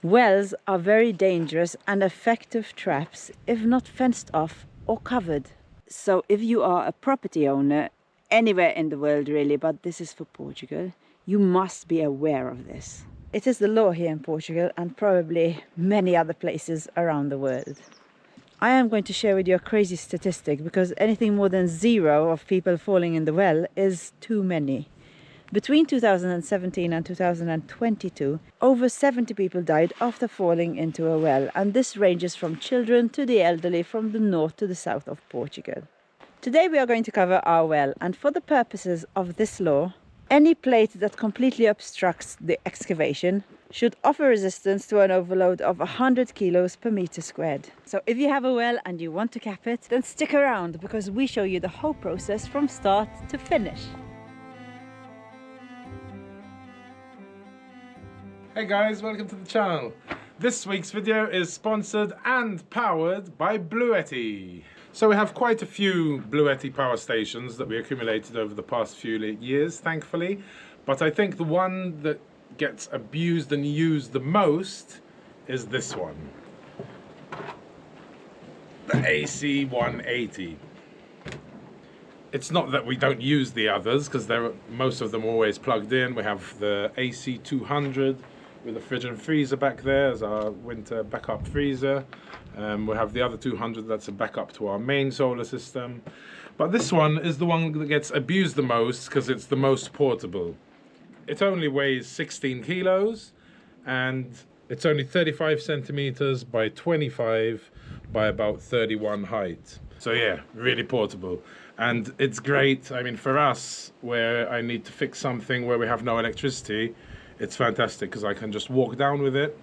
Wells are very dangerous and effective traps if not fenced off or covered. So if you are a property owner anywhere in the world really, but this is for Portugal, you must be aware of this. It is the law here in Portugal and probably many other places around the world. I am going to share with you a crazy statistic because anything more than 0 of people falling in the well is too many. Between 2017 and 2022, over 70 people died after falling into a well, and this ranges from children to the elderly from the north to the south of Portugal. Today we are going to cover our well, and for the purposes of this law, any plate that completely obstructs the excavation should offer resistance to an overload of 100 kilos per meter squared. So if you have a well and you want to cap it, then stick around because we show you the whole process from start to finish. Hey guys, welcome to the channel. This week's video is sponsored and powered by BLUETTI. So we have quite a few BLUETTI power stations that we accumulated over the past few years, thankfully. But I think the one that gets abused and used the most is this one. The AC 180. It's not that we don't use the others, because most of them are always plugged in. We have the AC 200 with a fridge and freezer back there as our winter backup freezer. We have the other 200 that's a backup to our main solar system. But this one is the one that gets abused the most because it's the most portable. It only weighs 16 kilos and it's only 35 centimeters by 25 by about 31 height. So yeah, really portable. And it's great, I mean, for us, where I need to fix something where we have no electricity, it's fantastic because I can just walk down with it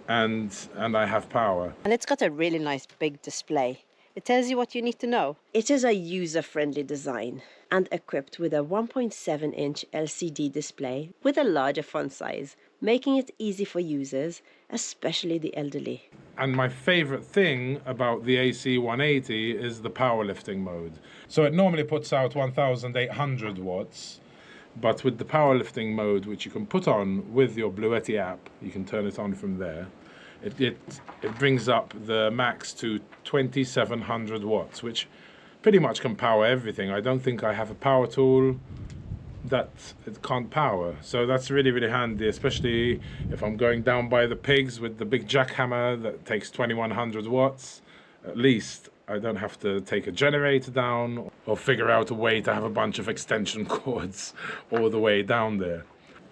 and I have power. And it's got a really nice big display. It tells you what you need to know. It is a user-friendly design and equipped with a 1.7-inch LCD display with a larger font size, making it easy for users, especially the elderly. And my favorite thing about the AC 180 is the powerlifting mode. So it normally puts out 1800 watts, but with the powerlifting mode, which you can put on with your BLUETTI app, you can turn it on from there. It brings up the max to 2700 watts, which pretty much can power everything. I don't think I have a power tool that it can't power. So that's really, really handy, especially if I'm going down by the pigs with the big jackhammer that takes 2100 watts. At least I don't have to take a generator down or figure out a way to have a bunch of extension cords all the way down there.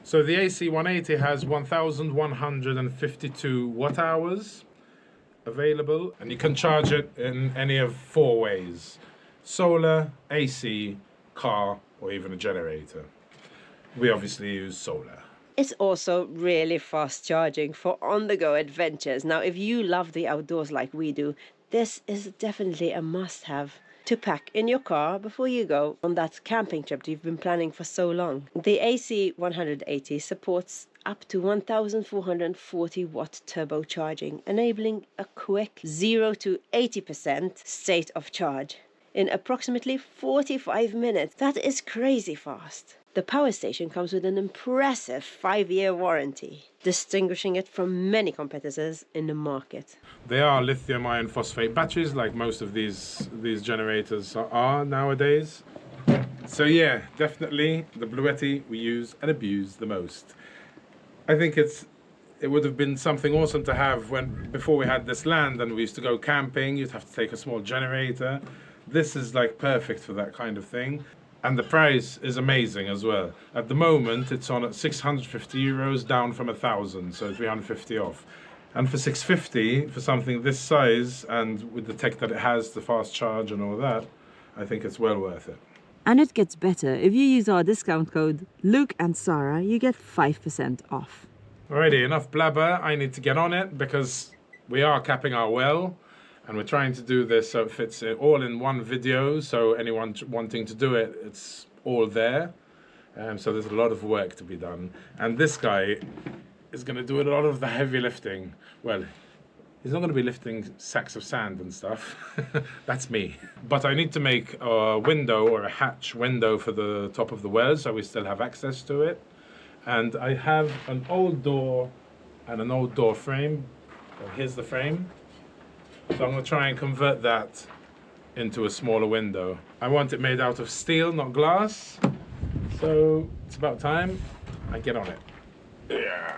So the AC 180 has 1152 watt hours available, and you can charge it in any of 4 ways: solar, AC, car, or even a generator. We obviously use solar. It's also really fast charging for on-the-go adventures. Now, if you love the outdoors like we do, this is definitely a must-have to pack in your car before you go on that camping trip you've been planning for so long. The AC 180 supports up to 1440 watt turbo charging, enabling a quick 0 to 80% state of charge in approximately 45 minutes. That is crazy fast. The power station comes with an impressive 5-year warranty, distinguishing it from many competitors in the market. They are lithium iron phosphate batteries, like most of these generators are nowadays. So yeah, definitely the BLUETTI we use and abuse the most. I think it would have been something awesome to have before we had this land and we used to go camping. You'd have to take a small generator. This is like perfect for that kind of thing. And the price is amazing as well. At the moment, it's on at 650 euros, down from 1,000, so 350 off. And for 650, for something this size, and with the tech that it has, the fast charge and all that, I think it's well worth it. And it gets better. If you use our discount code Luke and Sarah, you get 5% off. Alrighty, enough blabber. I need to get on it because we are capping our well. And we're trying to do this so it fits all in one video, so anyone wanting to do it, it's all there. So there's a lot of work to be done. And this guy is going to do a lot of the heavy lifting. Well, he's not going to be lifting sacks of sand and stuff. That's me. But I need to make a window or a hatch window for the top of the well, so we still have access to it. And I have an old door and an old door frame. So here's the frame. So I'm going to try and convert that into a smaller window. I want it made out of steel, not glass. So it's about time I get on it. Yeah.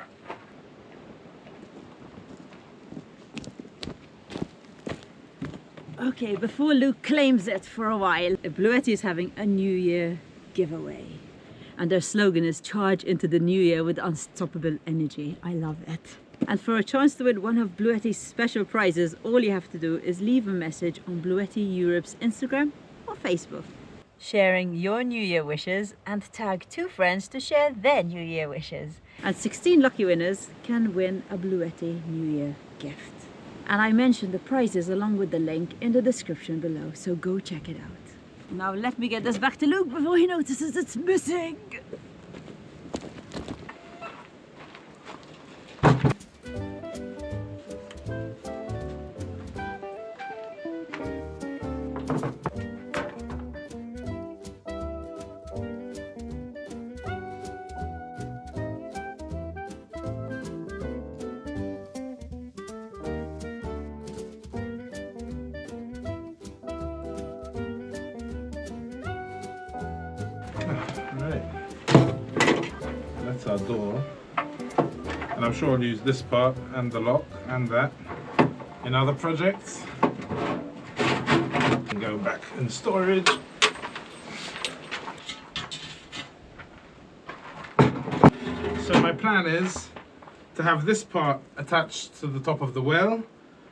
Okay, before Luke claims it for a while, BLUETTI is having a New Year giveaway. And their slogan is "Charge into the New Year with unstoppable energy." I love it. And for a chance to win one of BLUETTI's special prizes, all you have to do is leave a message on BLUETTI Europe's Instagram or Facebook, sharing your New Year wishes, and tag 2 friends to share their New Year wishes. And 16 lucky winners can win a BLUETTI New Year gift. And I mentioned the prizes along with the link in the description below, so go check it out. Now let me get this back to Luke before he notices it's missing. Right, that's our door, and I'm sure I'll use this part and the lock and that in other projects. And go back in storage. So my plan is to have this part attached to the top of the well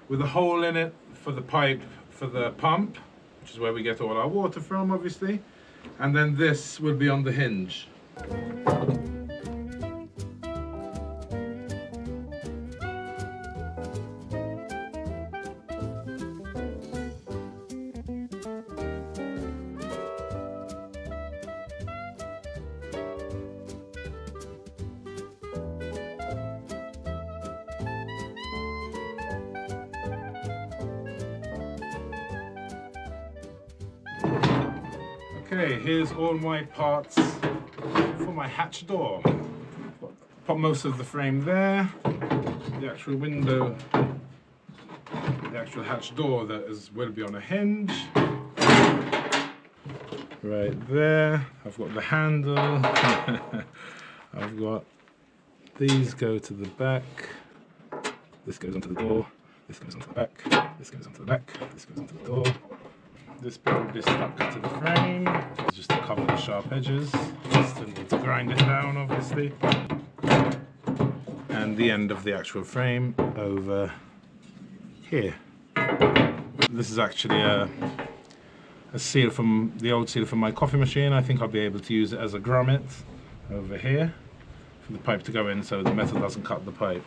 with a hole in it for the pipe for the pump, which is where we get all our water from, obviously. And then this will be on the hinge. Okay, here's all my parts for my hatch door. Put most of the frame there, the actual window, the actual hatch door will be on a hinge. Right there, I've got the handle, I've got these go to the back, this goes onto the door, this goes onto the back, this goes onto the back, this goes onto the door. This bit will be stuck to the frame, just to cover the sharp edges. Still need to grind it down, obviously. And the end of the actual frame over here. This is actually a seal from the old seal from my coffee machine. I think I'll be able to use it as a grommet over here for the pipe to go in so the metal doesn't cut the pipe.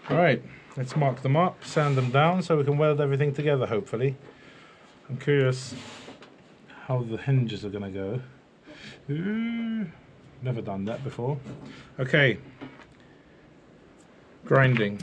Alright, let's mark them up, sand them down so we can weld everything together, hopefully. I'm curious how the hinges are going to go. Ooh, never done that before. Okay, grinding.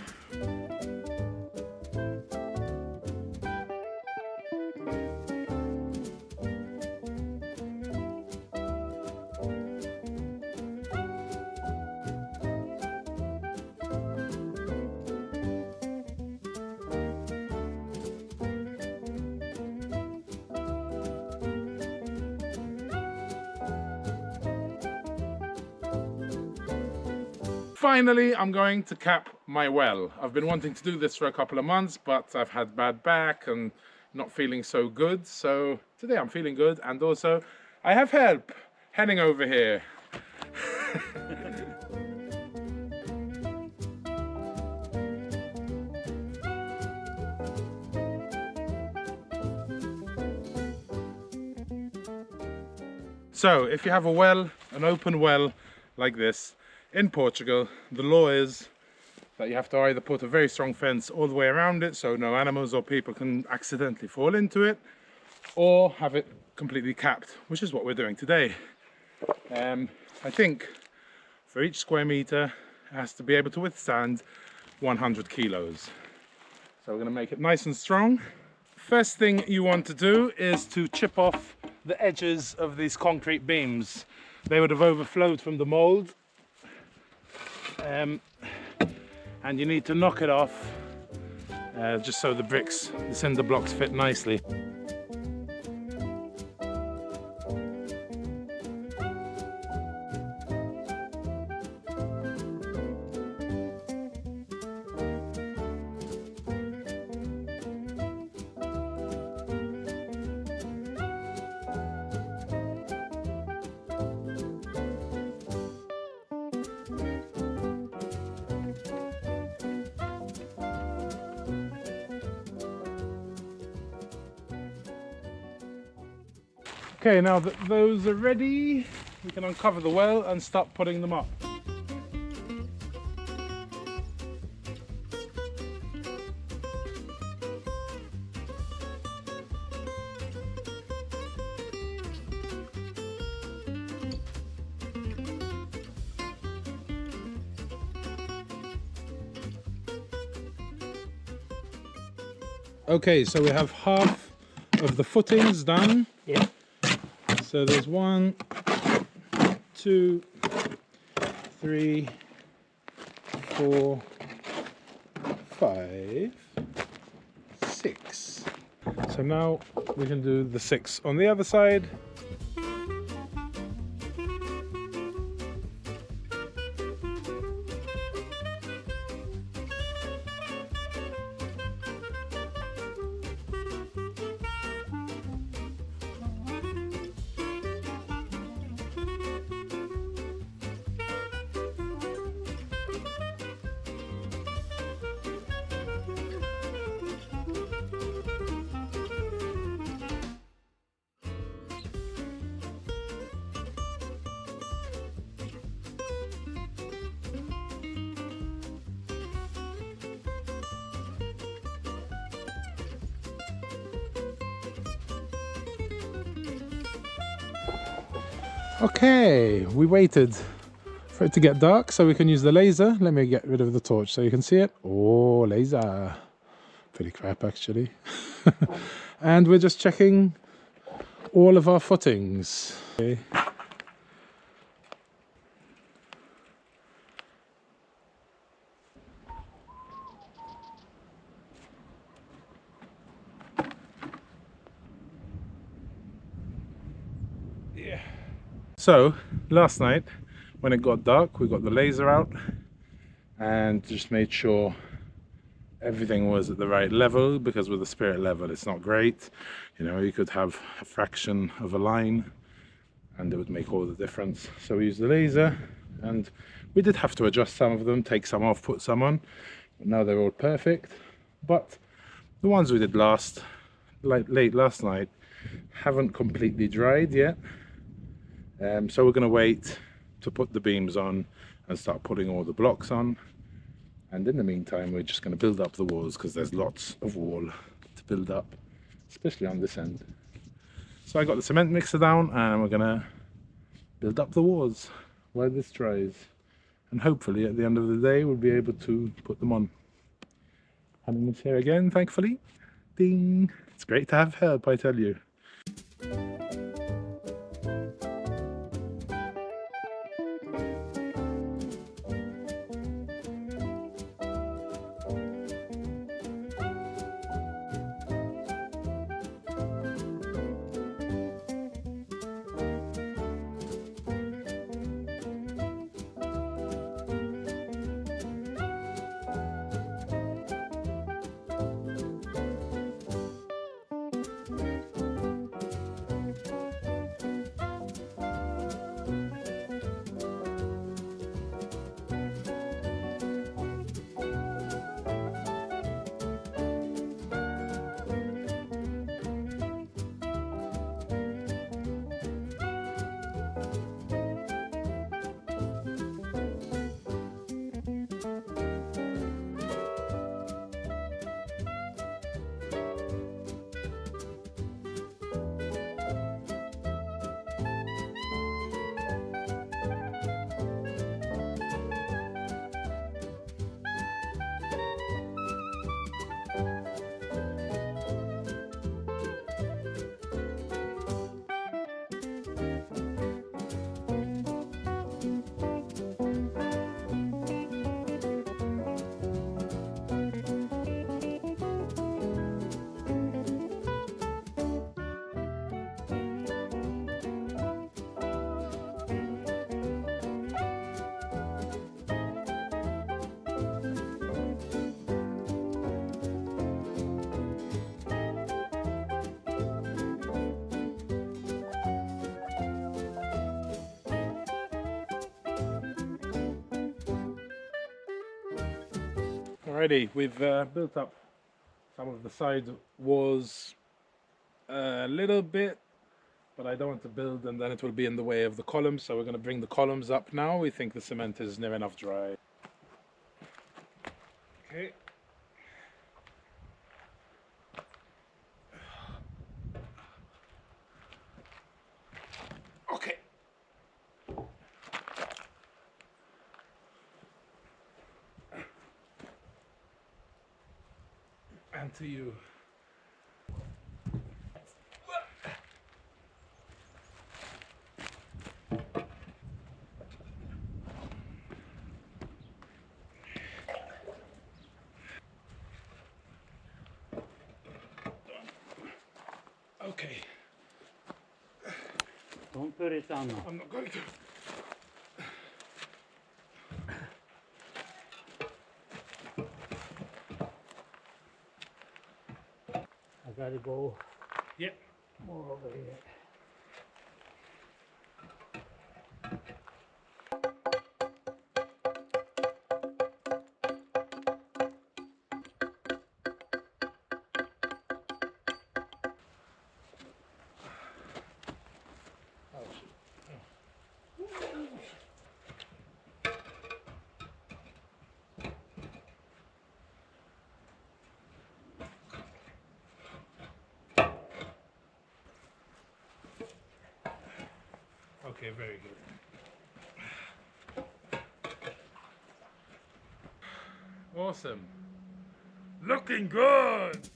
Finally, I'm going to cap my well. I've been wanting to do this for a couple of months, but I've had bad back and not feeling so good. So today I'm feeling good, and also I have help heading over here. So if you have a well, an open well like this, in Portugal, the law is that you have to either put a very strong fence all the way around it so no animals or people can accidentally fall into it, or have it completely capped, which is what we're doing today. I think for each square meter it has to be able to withstand 100 kilos. So we're going to make it nice and strong. First thing you want to do is to chip off the edges of these concrete beams. They would have overflowed from the mold. and you need to knock it off just so the cinder blocks fit nicely. Okay, now that those are ready, we can uncover the well and start putting them up. Okay, so we have half of the footings done. Yeah. So there's 1, 2, 3, 4, 5, 6. So now we can do the 6 on the other side. Okay, we waited for it to get dark so we can use the laser. Let me get rid of the torch so you can see it. Oh, laser. Pretty crap actually. And we're just checking all of our footings. Okay. Yeah. So last night when it got dark, we got the laser out and just made sure everything was at the right level, because with the spirit level it's not great. You know, you could have a fraction of a line and it would make all the difference. So we used the laser and we did have to adjust some of them, take some off, put some on. Now they're all perfect, but the ones we did late last night haven't completely dried yet. So we're going to wait to put the beams on and start putting all the blocks on. And in the meantime, we're just going to build up the walls, because there's lots of wall to build up, especially on this end. So I got the cement mixer down and we're going to build up the walls while this dries. And hopefully at the end of the day, we'll be able to put them on. Honeymoon's here again, thankfully. Ding! It's great to have help, I tell you. Alrighty, we've built up some of the side walls a little bit, but I don't want to build and then it will be in the way of the columns, so we're going to bring the columns up now. We think the cement is near enough dry. Okay. Okay. And to you. Okay. Don't put it on. I'm not going to. I gotta go Yep. more over here. Okay, very good. Awesome. Looking good.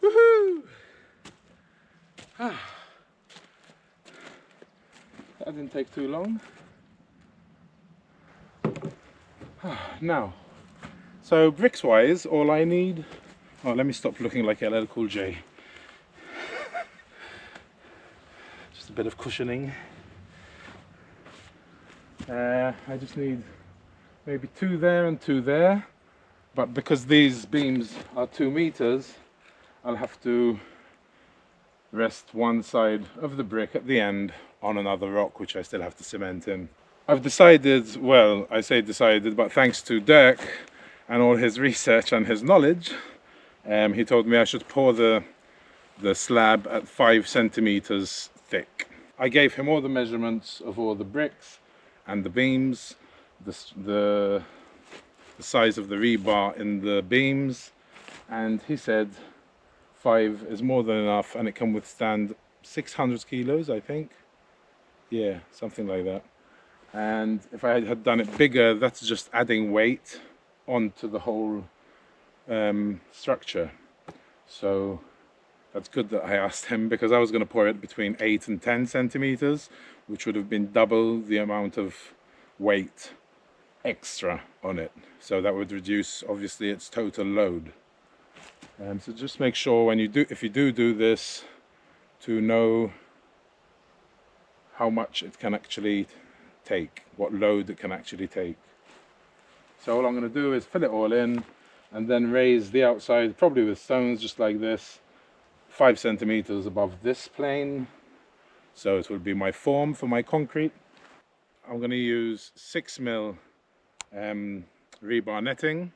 Woohoo! That didn't take too long. Now, so bricks wise, all I need, oh, let me stop looking like LL Cool J. Just a bit of cushioning. I just need maybe 2 there and 2 there, but because these beams are 2 meters, I'll have to rest one side of the brick at the end on another rock, which I still have to cement in. I've decided, well, I say decided, but thanks to Dirk and all his research and his knowledge, he told me I should pour the slab at 5 centimeters thick. I gave him all the measurements of all the bricks and the beams, the size of the rebar in the beams, and he said 5 is more than enough and it can withstand 600 kilos, I think. Yeah, something like that. And if I had done it bigger, that's just adding weight onto the whole structure. So that's good that I asked him, because I was going to pour it between 8 and 10 centimeters, which would have been double the amount of weight extra on it. So that would reduce, obviously, its total load. So just make sure when you do, if you do this, to know how much it can actually take, what load it can actually take. So all I'm going to do is fill it all in and then raise the outside, probably with stones just like this, 5 centimeters above this plane. So it will be my form for my concrete. I'm going to use 6mm rebar netting,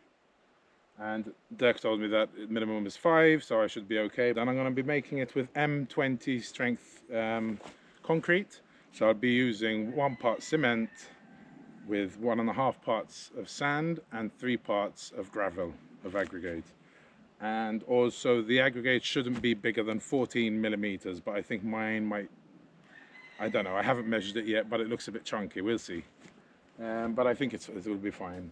and Dirk told me that minimum is 5, so I should be okay. Then I'm going to be making it with M20 strength concrete, so I'll be using 1 part cement with 1.5 parts of sand and 3 parts of gravel, of aggregate. And also the aggregate shouldn't be bigger than 14 millimeters, but I think mine might, I don't know, I haven't measured it yet, but it looks a bit chunky, we'll see. But I think it will be fine.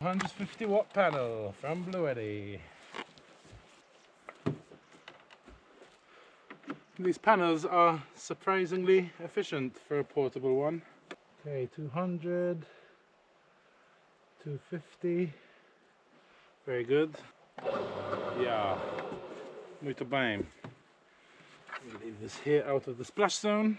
$150-watt panel from BLUETTI. These panels are surprisingly efficient for a portable one. Okay, 200, 250, very good. Yeah, muito bem. We'll leave this here out of the splash zone.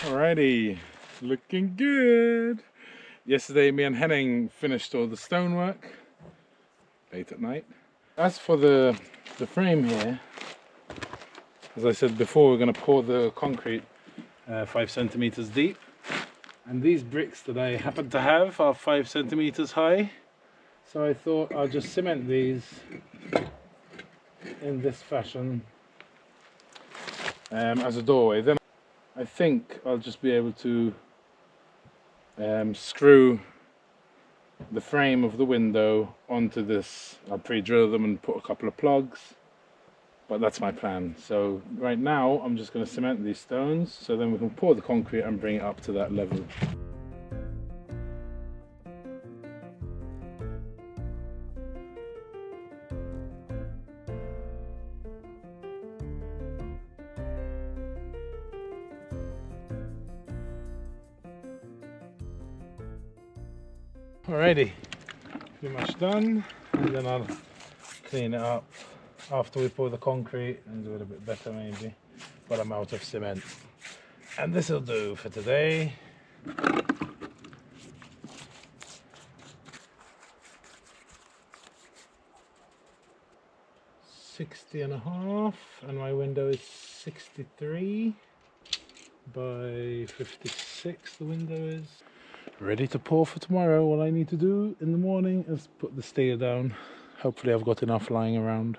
Alrighty, looking good. Yesterday me and Henning finished all the stonework late at night. As for the frame here, as I said before, we're going to pour the concrete 5 centimeters deep, and these bricks that I happen to have are 5 centimeters high, so I thought I'll just cement these in this fashion as a doorway. Then I think I'll just be able to screw the frame of the window onto this. I'll pre-drill them and put a couple of plugs, but that's my plan. So right now I'm just going to cement these stones, so then we can pour the concrete and bring it up to that level. Alrighty, pretty much done, and then I'll clean it up after we pour the concrete and do it a bit better maybe, but I'm out of cement. And this will do for today. $60.5, and my window is 63 by 56 the window is. Ready to pour for tomorrow. All I need to do in the morning is put the steel down. Hopefully I've got enough lying around.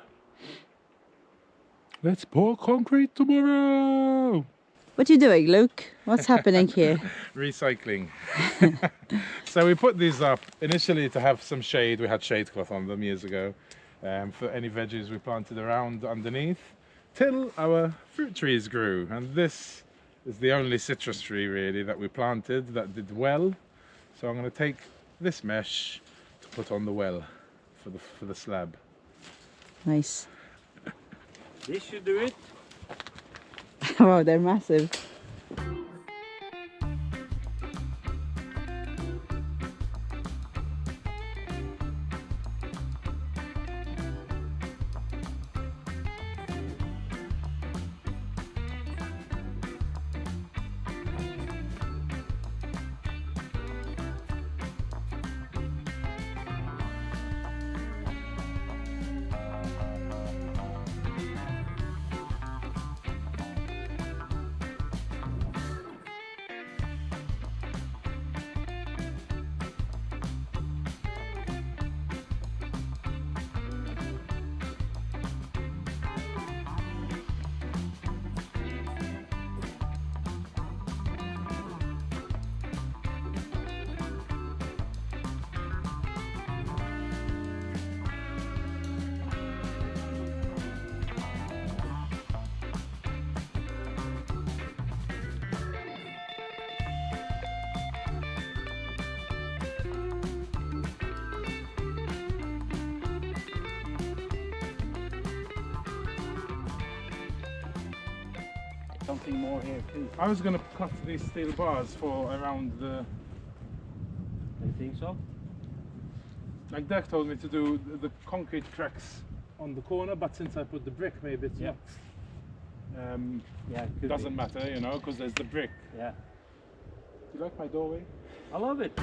Let's pour concrete tomorrow! What are you doing, Luke? What's happening here? Recycling. So we put these up initially to have some shade. We had shade cloth on them years ago for any veggies we planted around underneath, till our fruit trees grew. And this is the only citrus tree really that we planted that did well. So I'm going to take this mesh, put on the well for the slab. Nice. This should do it. Wow, they're massive. Something more here too. I was going to cut these steel bars for around the... I think so. Like Dirk told me to do the concrete tracks on the corner, but since I put the brick, maybe it's not. Yeah, It doesn't matter, you know, because there's the brick. Yeah. Do you like my doorway? I love it.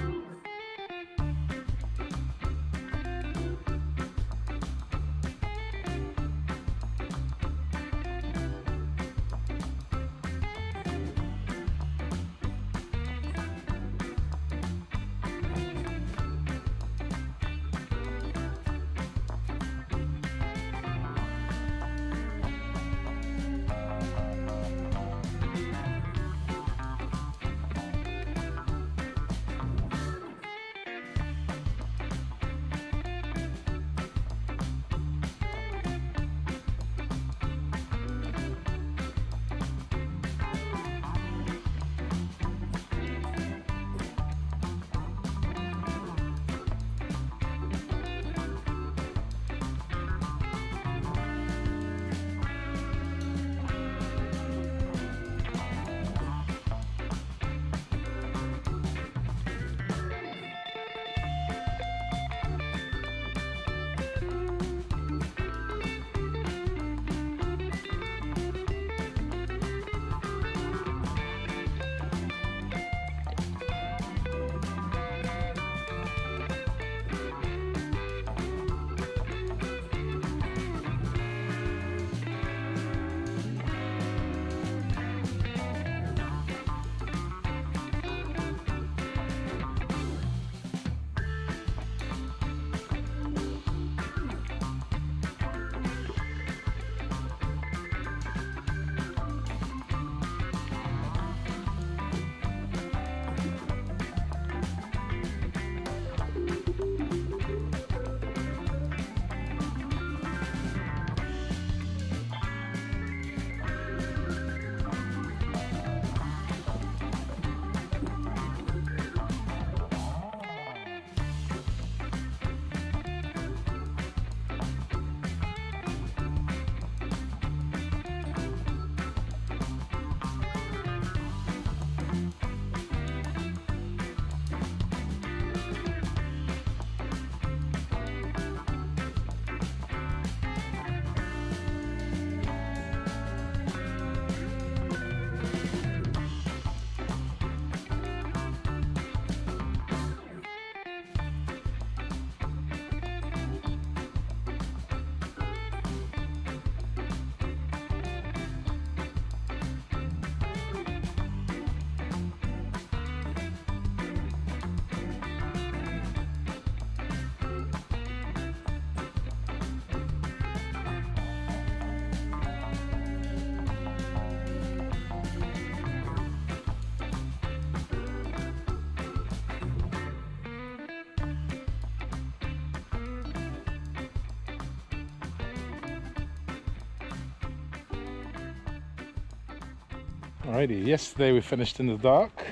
Alrighty, yesterday we finished in the dark,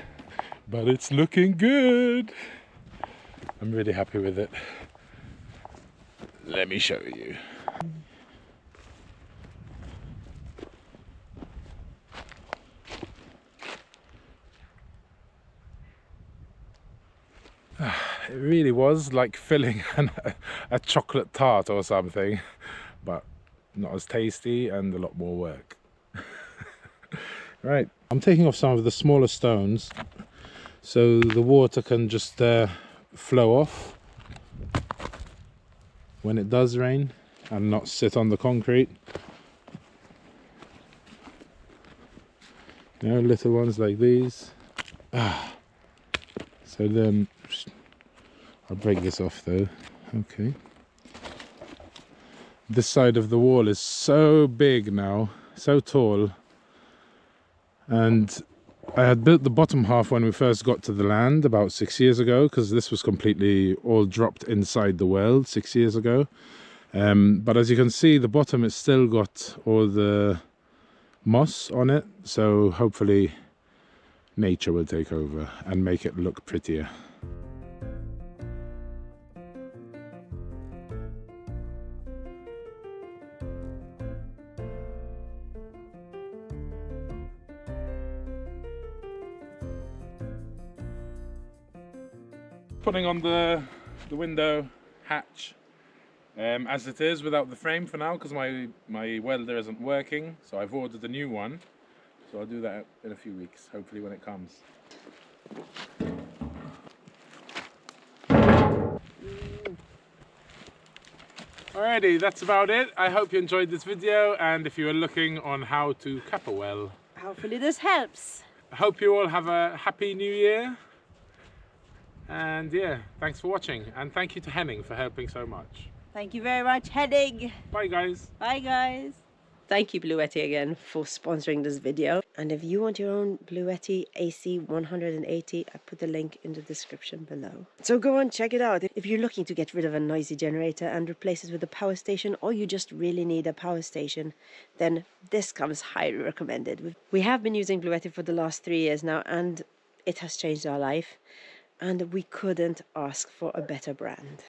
but it's looking good. I'm really happy with it. Let me show you. It really was like filling a chocolate tart or something, but not as tasty and a lot more work. Right, I'm taking off some of the smaller stones so the water can just flow off when it does rain and not sit on the concrete. You know, little ones like these. So then I'll break this off though. Okay. This side of the wall is so big now, so tall. And I had built the bottom half when we first got to the land about 6 years ago, because this was completely all dropped inside the world 6 years ago. But as you can see, the bottom has still got all the moss on it, so hopefully nature will take over and make it look prettier. Putting on the window hatch as it is without the frame for now, because my welder isn't working, so I've ordered a new one, so I'll do that in a few weeks, hopefully when it comes. Alrighty, that's about it. I hope you enjoyed this video, and if you are looking on how to cap a well, Hopefully this helps. I hope you all have a happy new year. And yeah, thanks for watching, and thank you to Henning for helping so much. Thank you very much, Henning. Bye guys. Bye guys. Thank you, BLUETTI, again for sponsoring this video. And if you want your own BLUETTI AC 180, I put the link in the description below. So go and check it out. If you're looking to get rid of a noisy generator and replace it with a power station, or you just really need a power station, then this comes highly recommended. We have been using BLUETTI for the last 3 years now, and it has changed our life. And we couldn't ask for a better brand.